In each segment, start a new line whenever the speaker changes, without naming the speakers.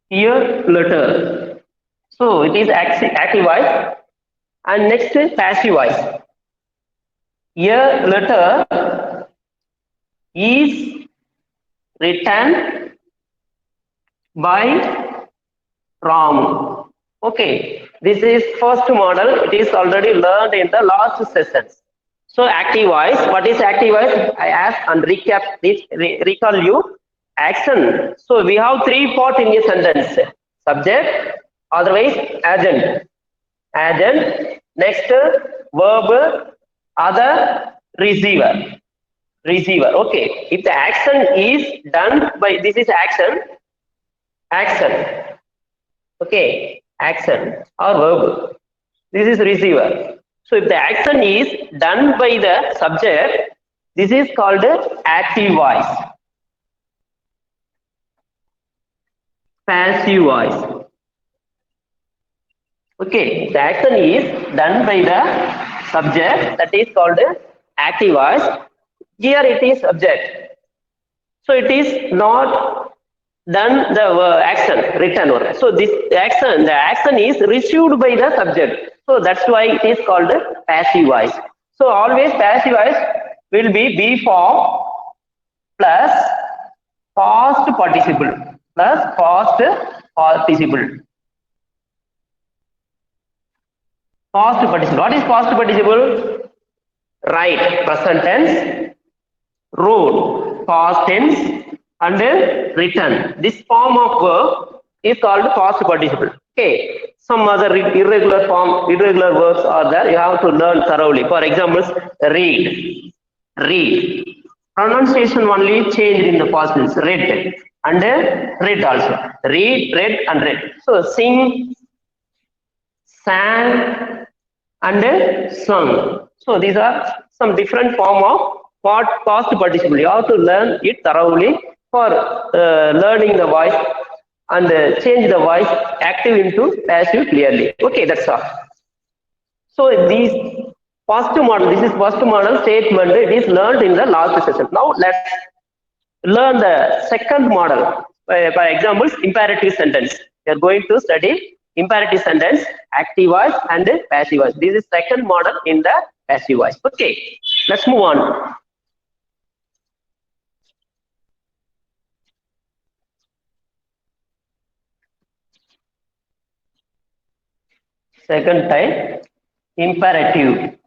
Here letter. So it is active voice. And next is passive voice. Here letter is written by Ram. Okay, this is first model. It is already learned in the last sessions. So active voice. What is active voice? I ask and recall you action. So we have three parts in a sentence: subject, otherwise agent, next verb, other receiver. Okay, if the action is done by this is action. Okay, action or verb. This is receiver. So if the action is done by the subject, this is called active voice. Passive voice. Okay, the action is done by the subject, that is called active voice. Here it is subject. So it is not done the action, written word. So the action is received by the subject. So that's why it is called passive voice. So always passive voice will be form plus past participle Past participle. What is past participle? Right, present tense, wrote, past tense, and written. This form of verb is called past participle. Okay. Some other irregular verbs are there. You have to learn thoroughly. For example, read. Pronunciation only changed in the past tense. Read and read also. Read, and read. So sing, sang, and sung. So these are some different form of past participle. You have to learn it thoroughly for learning the voice and change the voice active into passive clearly. Okay, that's all. So these first model, this is first model statement. It is learned in the last session. Now let's learn the second model. By examples, imperative sentence. We are going to study imperative sentence, active voice and passive voice. This is second model in the passive voice. Okay, let's move on. Second type, imperative.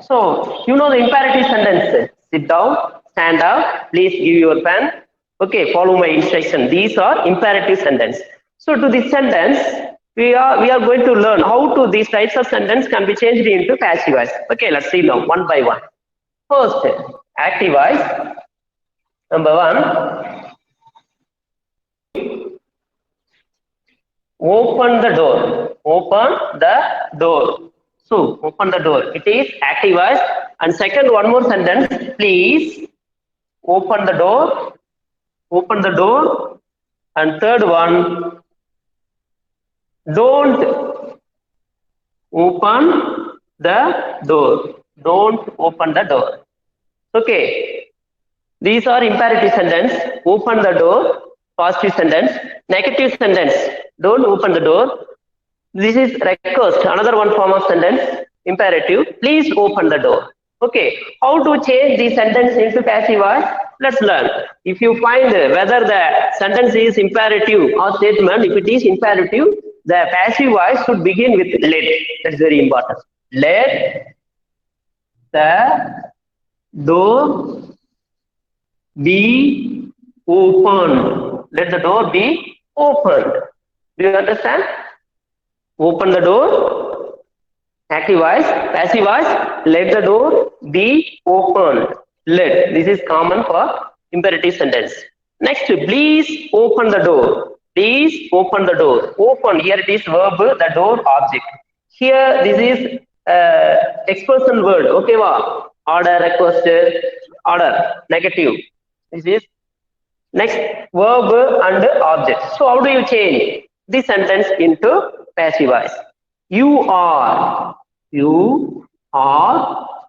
So you know the imperative sentence. Sit down, stand up, please give your pen. Okay, follow my instruction. These are imperative sentence. So to this sentence, we are going to learn how to these types of sentence can be changed into passive voice. Okay, let's see now one by one. First, active voice. Number one, open the door. So open the door. It is active voice. And second, one more sentence. Please open the door. And third one, don't open the door. Okay. These are imperative sentence. Open the door. Positive sentence. Negative sentence. Don't open the door. This is request. Another one form of sentence. Imperative. Please open the door. Okay. How to change the sentence into passive voice? Let's learn. If you find whether the sentence is imperative or statement, if it is imperative, the passive voice should begin with let. That's very important. Let the door be opened. Let the door be opened. Do you understand? Open the door. Active voice. Passive voice. Let the door be opened. Let. This is common for imperative sentence. Next, please open the door. Open. Here it is verb, the door object. Here this is expression word. Okay, wow. Order, request, order, negative. This is next verb and object. So how do you change this sentence into passive voice? You are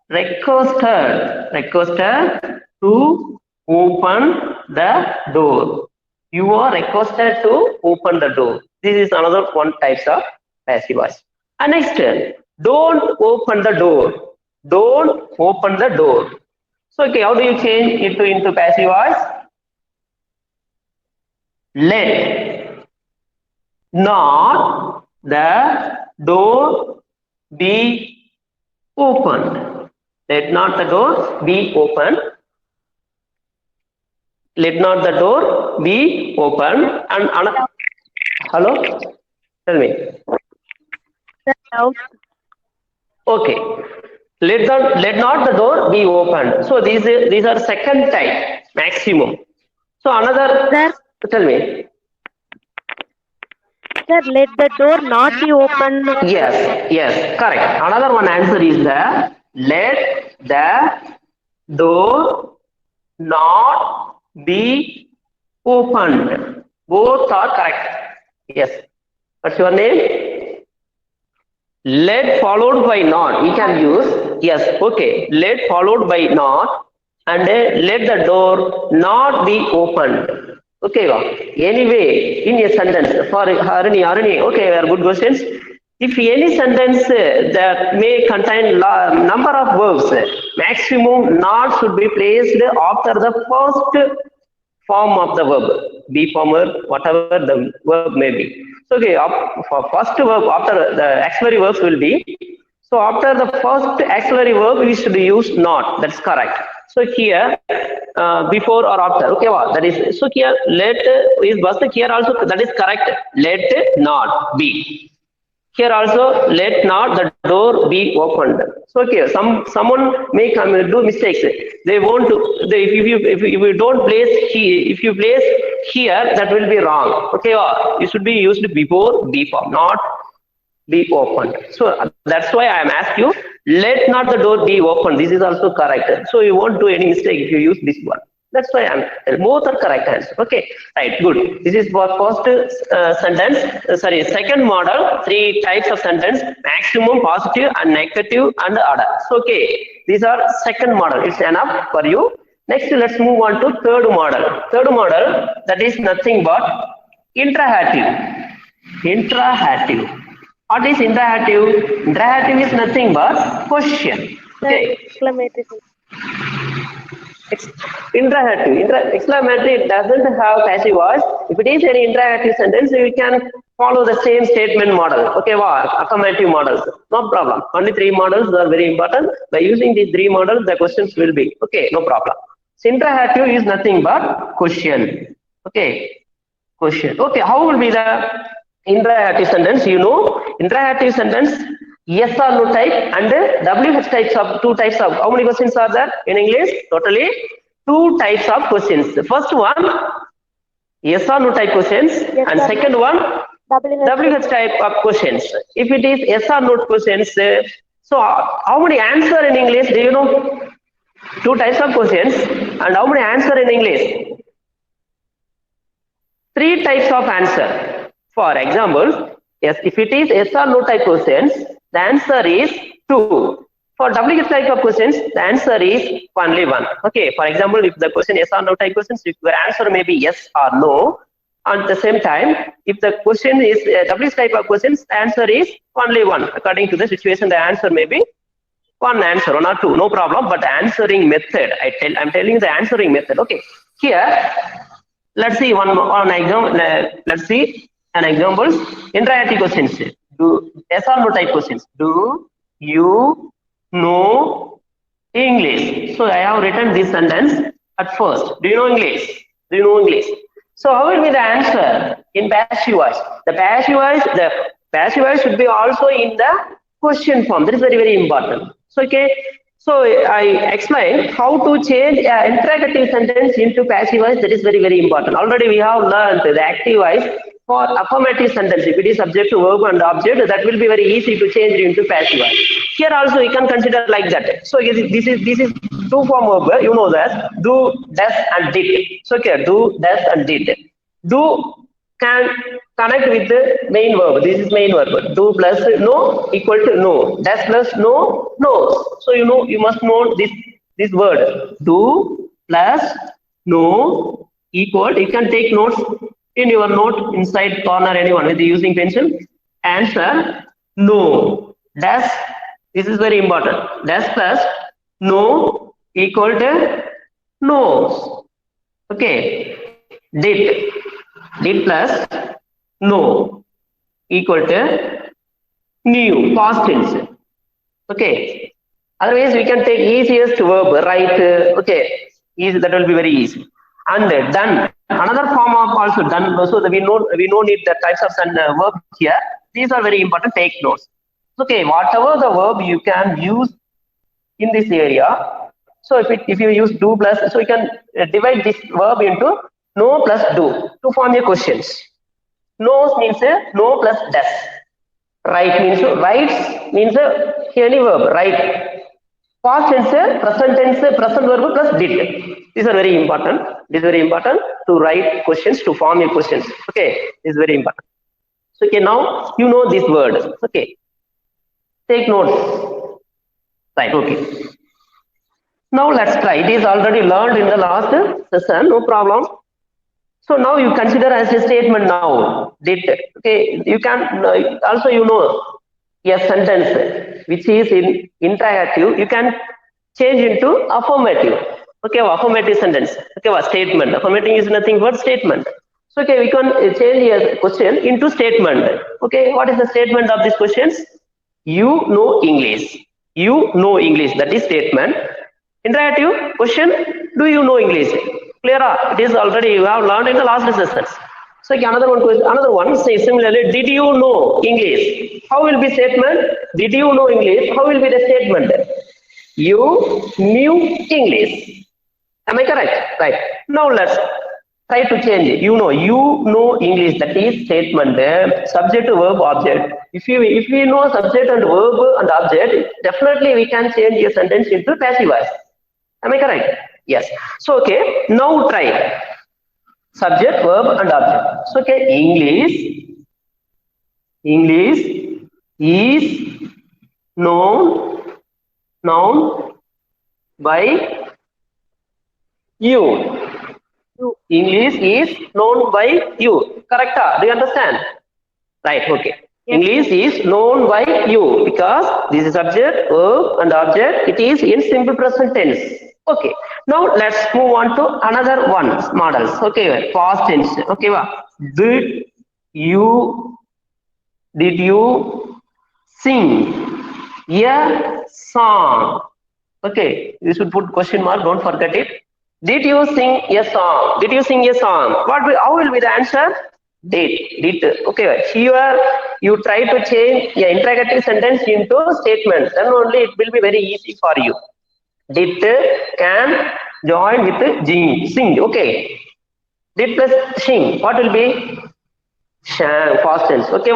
requested to open the door. You are requested to open the door. This is another one types of passive voice. And next, don't open the door. Don't open the door. So, okay, how do you change it into passive voice? Let not the door be opened. Let not the door be opened. Let not the door be opened. And hello, tell me. Okay. Let not the door be opened. So these are second type maximum. So another.
Sir,
tell me.
Sir, let the door not be open.
Yes, correct. Another one answer is the let the door not be opened. Both are correct. Yes. What's your name? Let followed by not. We can use yes. Okay. Let followed by not, and let the door not be opened. Okay. Anyway, in a sentence for Aruni. Okay, very good questions. If any sentence that may contain number of verbs, maximum not should be placed after the first form of the verb, be form or whatever the verb may be. So okay, for first verb after the auxiliary verbs will be. So after the first auxiliary verb, we should use not. That's correct. So here, before or after. Okay, that is. So here, let is was here also. That is correct. Let not be. Here also, let not the door be opened. So okay, someone may come do mistakes. They won't do. If you don't place if you place here, that will be wrong. Okay, it should be used before be form, not be opened. So that's why I am asking you. Let not the door be opened. This is also correct. So you won't do any mistake if you use this one. That's why I'm both are correct answer. Okay, right, good. This is for first sentence. Sorry, second model. Three types of sentence: maximum, positive, and negative, and other. So okay, these are second model. It's enough for you. Next, let's move on to third model. Third model, that is nothing but interrogative. Interrogative. What is interrogative? Interrogative is nothing but question. Okay.
Exclamatory.
Interrogative. Exclamatory doesn't have passive voice. If it is any interrogative sentence, we can follow the same statement model. Okay, affirmative models. No problem. Only three models are very important. By using these three models, the questions will be okay. No problem. So interrogative is nothing but question. Okay, question. Okay, how will be the interrogative sentence? You know, interrogative sentence yes or no type and WH types of two types of. How many questions are there in English? Totally two types of questions. The first one yes or no type questions, yes, and second one WH type of questions. If it is yes or no questions, so how many answer in English? Do you know? Two types of questions, and how many answer in English? Three types of answer. For example, yes, if it is yes or no type questions, the answer is two. For WH type of questions, the answer is only one. Okay, for example, if the question yes or no type questions, if your answer may be yes or no, at the same time, if the question is WH type of questions, the answer is only one. According to the situation, the answer may be one answer, one or two, no problem. But the answering method, I'm telling you the answering method. Okay, here let's see one example. Let's see an example. Interrogative questions. Do yes or no type questions. Do you know English? So I have written this sentence at first. Do you know English? Do you know English? So how will be the answer in passive voice? The passive voice should be also in the question form. That is very, very important. So okay. So I explained how to change an interrogative sentence into passive voice. That is very, very important. Already we have learned the active voice for affirmative sentence. If it is subject to verb and object, that will be very easy to change it into passive voice. Here also we can consider like that. So this is two form verb. You know that do, does, and did. So okay, do, does, and did. Do can connect with the main verb. This is main verb. Do plus no equal to no. Does plus no, no. So you must know this word. Do plus no equal, you can take notes in your note inside corner, anyone with using pencil. Answer no. Dash, this is very important. Dash plus no equal to nose. Okay. Did plus no equal to new, past tense. Okay. Otherwise, we can take easiest verb, right? Okay. Easy, that will be very easy. And done. Another form of also done. So that we know need the types of verb here. These are very important. Take notes. Okay. Whatever the verb you can use in this area. So if you use do plus, so you can divide this verb into no plus do to form your questions. Knows means no plus does. Right means writes means any verb, right. Past tense, present tense, present verb plus did. These are very important. This is very important to write questions, to form your questions. Okay, this is very important. So okay, now you know this word. Okay, take notes. Right. Okay. Now let's try. It is already learned in the last session. No problem. So now you consider as a statement now. Did. Okay. You can also you know a sentence which is in interrogative. You can change into affirmative. Okay, affirmative sentence. Okay, statement. Affirmative is nothing but statement. So okay, we can change a question into statement. Okay, what is the statement of these questions? You know English. You know English. That is statement. Interrogative question: do you know English? Clear? It is already you have learned in the last sessions. So another one question. Another one say similarly. Did you know English? How will be statement? Did you know English? How will be the statement? You knew English. Am I correct? Right. Now let's try to change it. You know English. That is statement. Subject, verb, object. If we know subject and verb and object, definitely we can change a sentence into passive voice. Am I correct? Yes. So okay. Now try subject, verb, and object. So okay. English is known by you. English is known by you. Correct? Do you understand? Right. Okay. Yes. English is known by you because this is subject, verb, and object. It is in simple present tense. Okay. Now let's move on to another one models. Okay. Past tense. Okay. Did you sing a song? Okay. You should put question mark. Don't forget it. Did you sing a song? Did you sing a song? How will be the answer? Did. Okay. Here you try to change an interrogative sentence into a statement. Then only it will be very easy for you. Did can join with sing. Okay. Did plus sing. What will be? Sang. Past tense. Okay.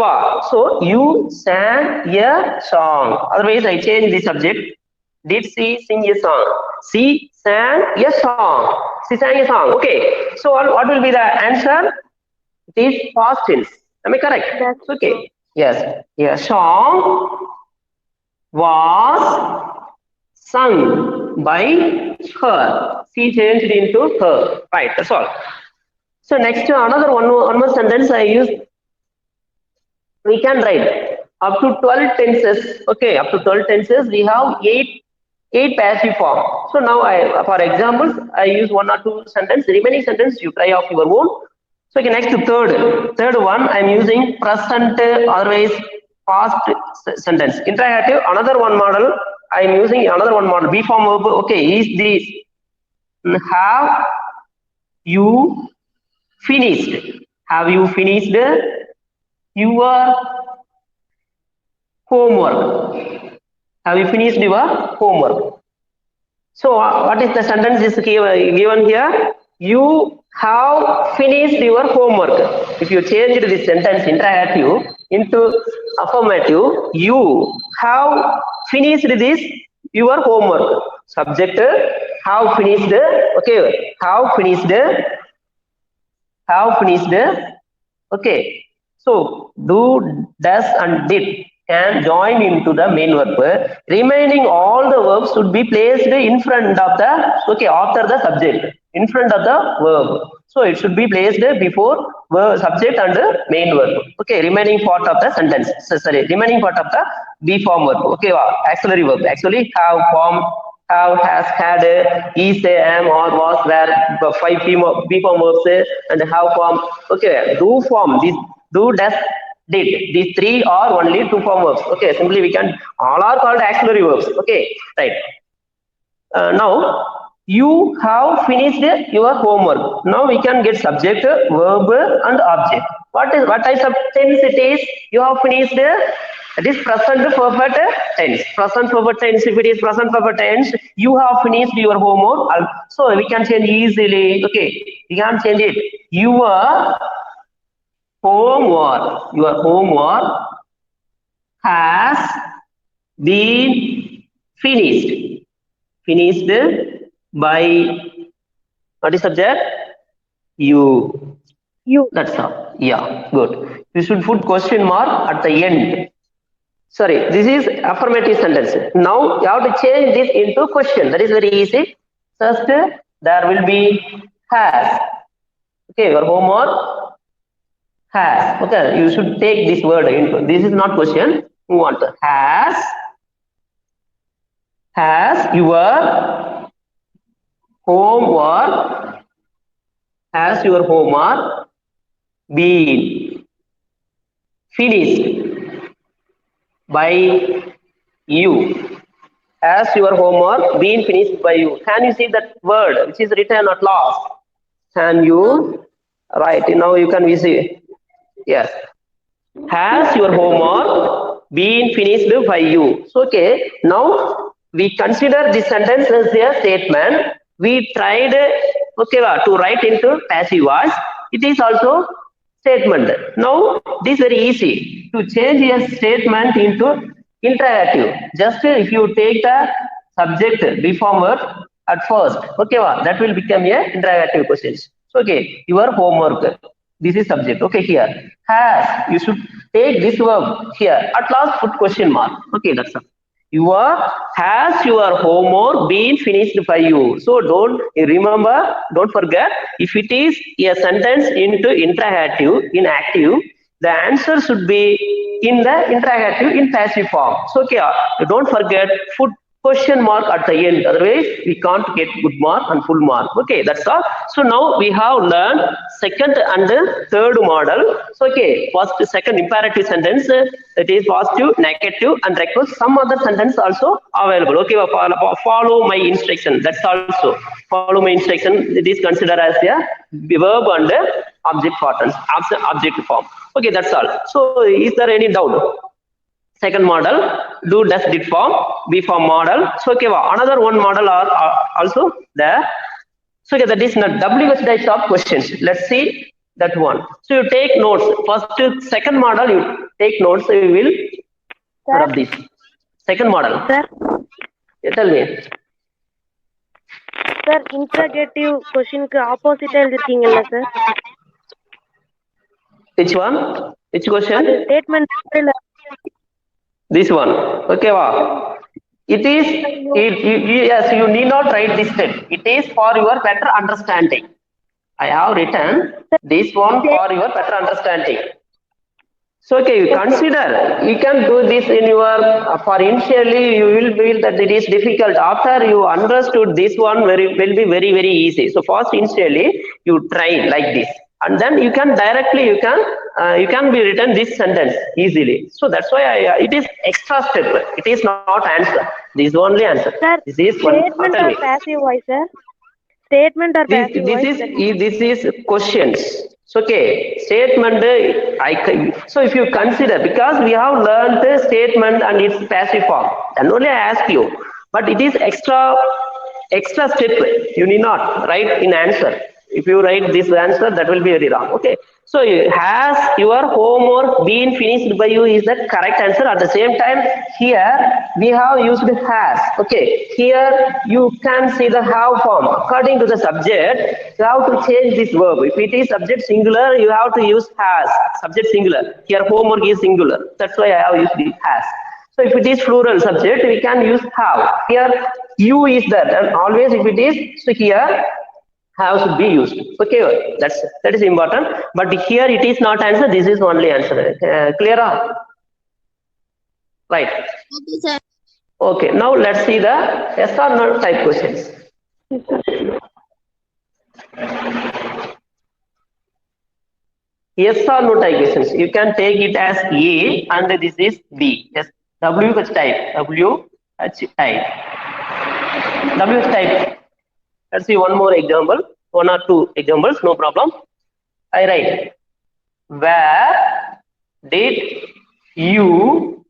So you sang a song. Otherwise, I change the subject. Did she sing a song? She sang a song. She sang a song. Okay. So what will be the answer? It is past tense. Am I correct?
That's
okay. True. Yes. A song was sung by her. She changed into her. Right. That's all. So next another one more sentence I use. We can write up to 12 tenses. Okay. Up to 12 tenses. We have 8 passive form. So now for examples, I use 1 or 2 sentences. Remaining sentence you try off your own. So okay, next third one, I'm using present, otherwise past sentence. Interrogative, another one model. I'm using another one model. B form verb. Okay, is this? Have you finished? Have you finished your homework? Have you finished your homework? So what is the sentence is given here? You have finished your homework. If you change this sentence interrogative into affirmative, you have finished your homework. Subject have finished. Okay, have finished. Okay. So do, does, and did can join into the main verb. Remaining all the verbs should be placed in front of the, okay, after the subject, in front of the verb. So it should be placed before subject and main verb. Okay, remaining part of the sentence. Sorry, remaining part of the be form verb. Okay, auxiliary verb. Actually, have, form, have, has, had, is, am, or was, were, 5 be form verbs and have form. Okay, do form. These do, does, did. These 3 are only 2 form verbs. Okay, simply we can, all are called auxiliary verbs. Okay, right. Now you have finished your homework. Now we can get subject, verb, and object. What types of tense it is? You have finished. It is present perfect tense. Present perfect tense. If it is present perfect tense, you have finished your homework. So we can change easily. Okay, we can change it. Your homework has been finished. Finished by, what is subject? You. That's all. Yeah, good. You should put question mark at the end. Sorry, this is affirmative sentence. Now you have to change this into question. That is very easy. First, there will be has. Okay, your homework has. Okay, you should take this word into. This is not question. You want has your homework been finished by you? Has your homework been finished by you? Can you see that word which is written at last? Can you write? Now you can see. Yes. Has your homework been finished by you? So, okay, now we consider this sentence as a statement. We tried to write into passive voice. It is also statement. Now this is very easy to change a statement into interrogative. Just if you take the subject before verb at first, that will become a interrogative question. So, okay, your homework. This is subject. Okay, here has, you should take this verb here. At last, put question mark. Okay, that's all. Has your homework been finished by you? So don't forget, if it is a sentence into interrogative in active, the answer should be in the interrogative in passive form. So okay, don't forget, put question mark at the end, otherwise we can't get good mark and full mark. Okay, that's all. So now we have learned second and third model. So okay, second imperative sentence, it is positive, negative, and request. Some other sentence also available. Okay, follow my instruction. That's also follow my instruction. It is considered as a verb and object form. Okay, that's all. So is there any doubt? Second model, do, does, did form, be form model. So okay, another one model are also there. So okay, that is not WH types of questions. Let's see that one. So you take notes. First, second model, you take notes. So you will put up this. Second model.
Sir.
Tell me.
Sir, interrogative question ku opposite எழுதிருக்கீங்கல்ல sir?
Which one? Which question?
Statement.
This one. Okay, wow. It is, yes, you need not write this step. It is for your better understanding. I have written this one for your better understanding. So, okay, you consider, you can do this in your, for initially you will feel that it is difficult. After you understood this one, will be very, very easy. So first initially, you try like this. And then you can directly, you can be written this sentence easily. So that's why it is extra step. It is not answer. This is only answer.
Sir,
this is
statement
one,
or passive voice, sir? Statement or passive voice?
This is questions. So okay, statement. So if you consider, because we have learned the statement and its passive form, then only I ask you. But it is extra step. You need not write in answer. If you write this answer, that will be very wrong. Okay. So has your homework been finished by you is the correct answer. At the same time, here we have used has. Okay. Here you can see the have form. According to the subject, you have to change this verb. If it is subject singular, you have to use has. Subject singular. Here homework is singular. That's why I have used the has. So if it is plural subject, we can use have. Here you is there. And always if it is, so here have should be used. Okay, that is important. But here it is not answer. This is only answer. Clear? Right.
Okay, sir.
Okay. Now let's see the yes or no type questions. Yes or no type questions. You can take it as A and this is B. Yes. WH type. WH type. WH type. Let's see one more example. One or two examples. No problem. I write. Where did you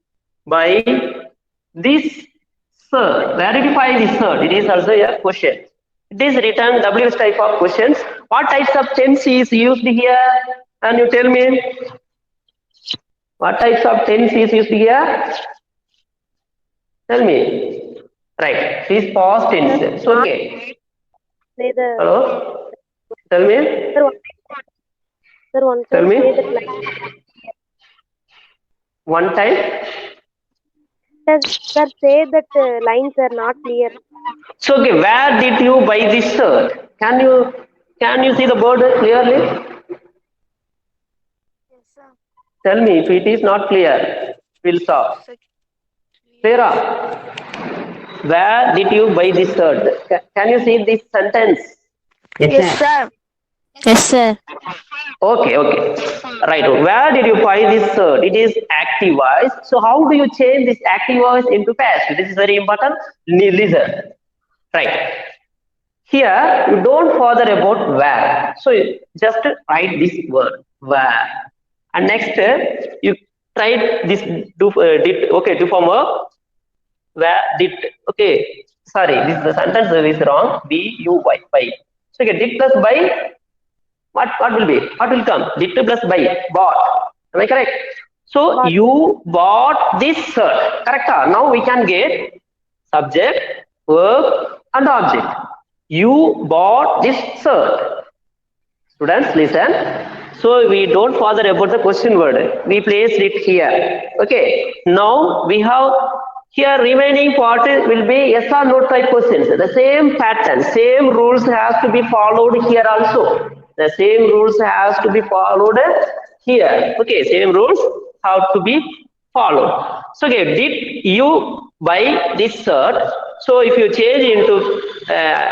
buy this shirt? Where did you buy this shirt? It is also a question. It is written WH type of questions. What types of tense is used here? Can you tell me? What types of tense is used here? Tell me. Right. It is past tense. So, okay.
Say the
Hello? Tell me.
sir, one
Tell
time
me.
say that line.
One time.
Sir, say that lines are not clear.
So, okay, where did you buy this shirt? Can you see the board clearly?
Yes, sir.
Tell me if it is not clear. We'll stop. Clear? Where did you buy this shirt? Can you see this sentence?
Yes, sir. Yes, sir.
Okay, okay. Right. Where did you buy this shirt? It is active voice. So how do you change this active voice into passive? This is very important. Listen. Right. Here you don't bother about where. So you just write this word where. And next you try this did okay to form a where did okay. Sorry, this the sentence is wrong. B-U-Y by. So okay, did plus by. What will be? What will come? Did plus by bought. Am I correct? So
Bought.
you bought this shirt. Correct? Now we can get subject, verb, and object. You bought this shirt. Students, listen. So we don't bother about the question word. We place it here. Okay. Now we have here remaining part will be yes or no type questions. The same pattern, same rules has to be followed here also. The same rules has to be followed here. Okay, same rules have to be followed. So okay, did you buy this shirt? So if you change into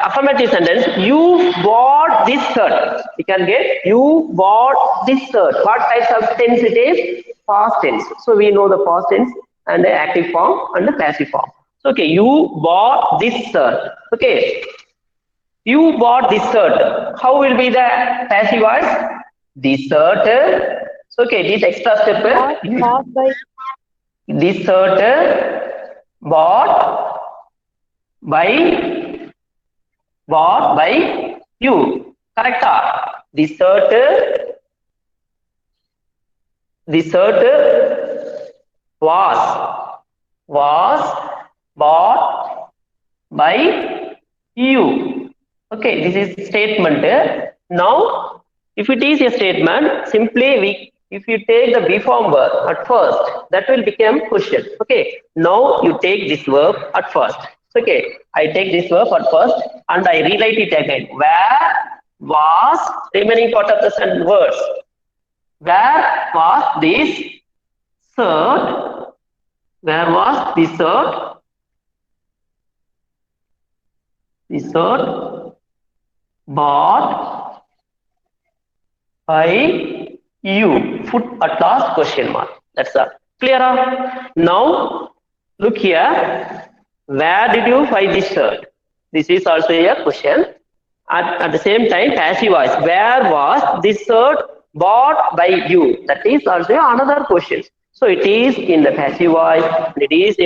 affirmative sentence, you bought this shirt. You can get you bought this shirt. What types of tense it is? Past tense. So we know the past tense and the active form and the passive form. So okay, you bought this shirt. Okay. You bought this shirt. How will be the passive voice? This shirt. So okay, this extra step.
Bought by
This shirt bought by you. Correct? This shirt was bought by you. Okay, this is statement. Now, if it is a statement, simply if you take the be form verb at first, that will become question. Okay, now you take this verb at first. Okay, I take this verb at first and I rewrite it again. Where was remaining part of the sentence words? Where was this shirt? Where was this shirt? This shirt bought by you. Put at last question mark. That's all. Clear? Now look here. Where did you buy this shirt? This is also a question. At the same time, passive voice. Where was this shirt bought by you? That is also another question. So it is in the passive voice. It is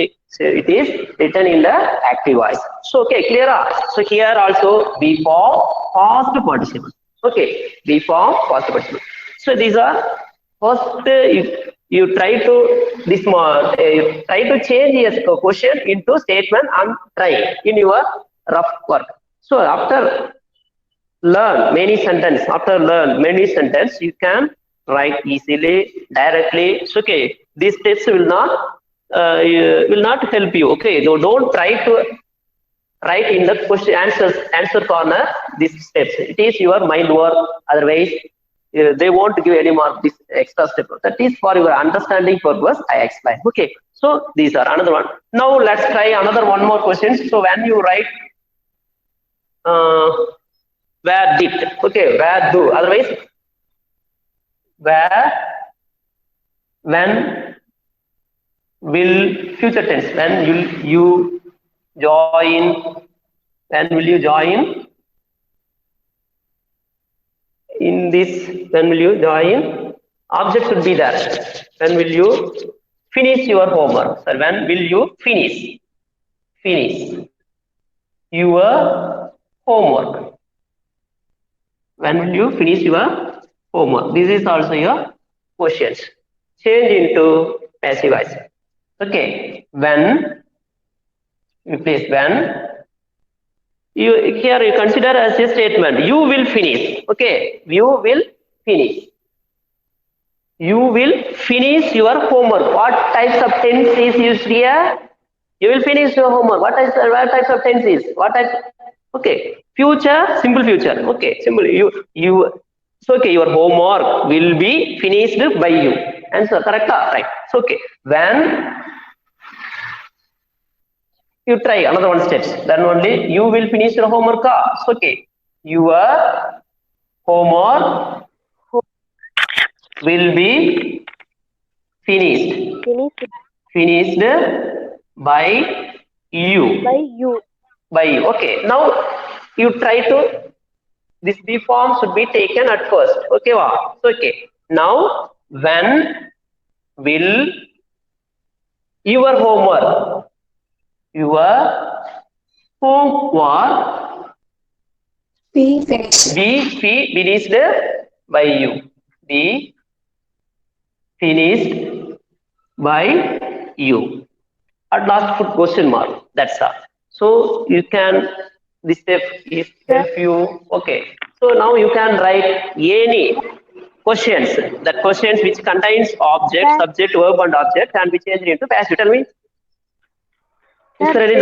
written in the active voice. So okay, clear? So here also be form past participle. Okay, be form past participle. So these are first you try to change a question into statement and try in your rough work. So after learn many sentence, you can write easily, directly. So okay, these steps will not help you. Okay, so don't try to write in the question answer corner these steps. It is your mind work. Otherwise, they won't give any mark this extra step. That is for your understanding purpose. I explain. Okay. So these are another one. Now let's try another one more question. So when you write where did, okay, where do. Otherwise, where, when, will, future tense. When will you join? When will you join? In this, when will you join? Object should be there. When will you finish your homework? So when will you finish? Finish your homework. When will you finish your homework? This is also your questions. Change into passive voice. Okay. When, replace when. You here you consider as a statement. You will finish. Okay. You will finish. You will finish your homework. What types of tense is used here? You will finish your homework. What types of tense is? What type? Okay. Future, simple future. Okay. Simple. So okay, your homework will be finished by you. Answer correct? Right. So okay. When you try another one steps, then only you will finish your homework. So okay. Your homework will be finished. Finished by you. By you. Okay. Now you try to, this B form should be taken at first. Okay. Wow. So, okay. Now when will your homework
Be finished.
be finished by you. Be finished by you. At last put question mark. That's all. So you can, this step is help you. Okay. So now you can write any questions. That questions which contains object, subject, verb and object can be changed into passive. Tell me. Is there any